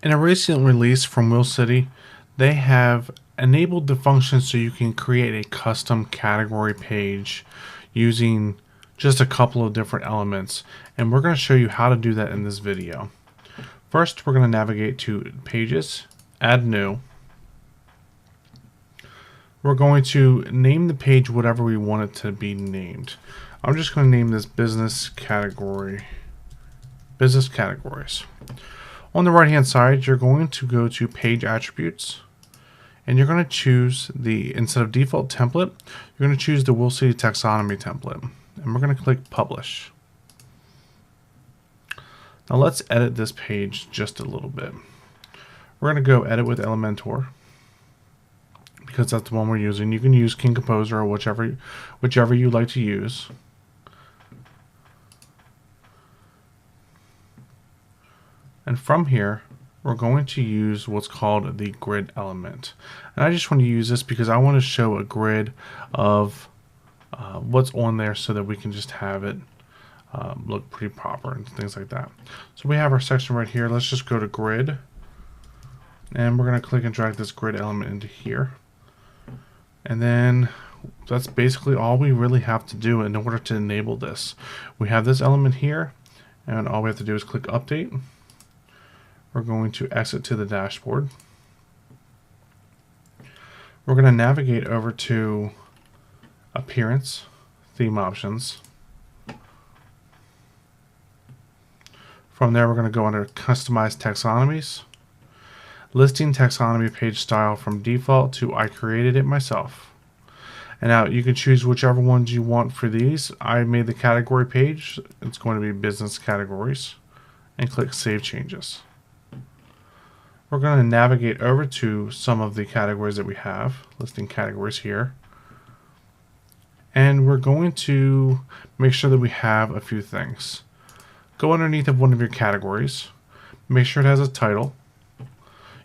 In a recent release from WilCity, they have enabled the function so you can create a custom category page using just a couple of different elements. And we're going to show you how to do that in this video. First, we're going to navigate to Pages, Add New. We're going to name the page whatever we want it to be named. I'm just going to name this Business Category. Business Categories. On the right hand side, you're going to go to Page Attributes, and you're going to choose instead of default template, you're going to choose the WilCity Taxonomy template, and we're going to click Publish. Now let's edit this page just a little bit. We're going to go Edit with Elementor, because that's the one we're using. You can use King Composer or whichever you like to use. And from here, we're going to use what's called the grid element. And I just want to use this because I want to show a grid of what's on there so that we can just have it look pretty proper and things like that. So we have our section right here. Let's just go to grid. And we're going to click and drag this grid element into here. And then that's basically all we really have to do in order to enable this. We have this element here, and all we have to do is click Update. We're going to exit to the dashboard. We're going to navigate over to Appearance, Theme Options. From there, we're going to go under Customize Taxonomies. Listing taxonomy page style from default to I created it myself. And now you can choose whichever ones you want for these. I made the category page. It's going to be business categories. And click Save Changes. We're going to navigate over to some of the categories that we have, listing categories here. And we're going to make sure that we have a few things. Go underneath of one of your categories. Make sure it has a title.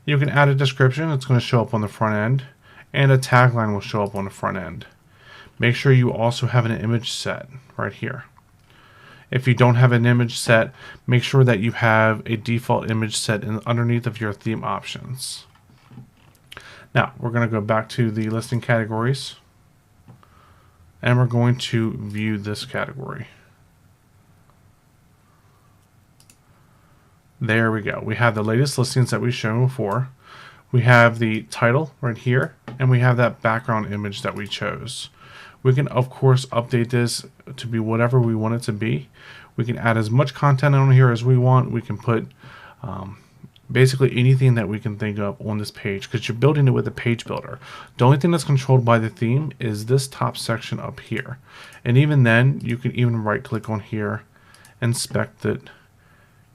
You can add a description. It's going to show up on the front end. And a tagline will show up on the front end. Make sure you also have an image set right here. If you don't have an image set, make sure that you have a default image set underneath of your theme options. Now, we're going to go back to the listing categories, and we're going to view this category. There we go. We have the latest listings that we've shown before. We have the title right here, and we have that background image that we chose. We can, of course, update this to be whatever we want it to be. We can add as much content on here as we want. We can put basically anything that we can think of on this page because you're building it with a page builder. The only thing that's controlled by the theme is this top section up here. And even then, you can even right-click on here, inspect it.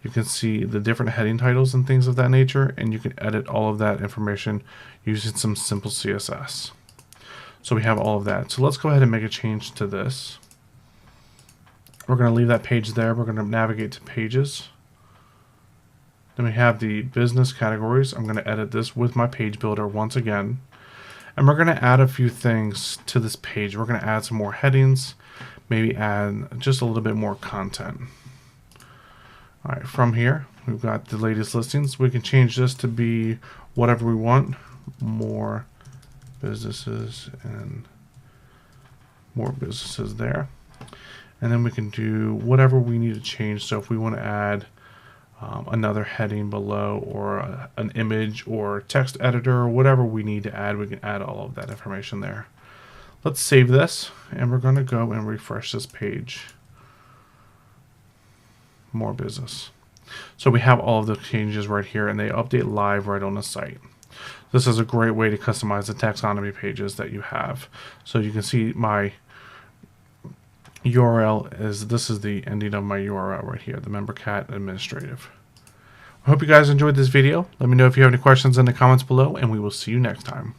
You can see the different heading titles and things of that nature, and you can edit all of that information using some simple CSS. So we have all of that. So let's go ahead and make a change to this. We're going to leave that page there. We're going to navigate to Pages. Then we have the business categories. I'm going to edit this with my page builder once again. And we're going to add a few things to this page. We're going to add some more headings, maybe add just a little bit more content. All right, from here, we've got the latest listings. We can change this to be whatever we want. More businesses and more businesses there. And then we can do whatever we need to change. So if we want to add another heading below or an image or text editor or whatever we need to add, we can add all of that information there. Let's save this, and we're going to go and refresh this page. More business. So we have all of the changes right here, and they update live right on the site. This is a great way to customize the taxonomy pages that you have. So you can see my URL this is the ending of my URL right here, the member cat administrative. I hope you guys enjoyed this video. Let me know if you have any questions in the comments below, and we will see you next time.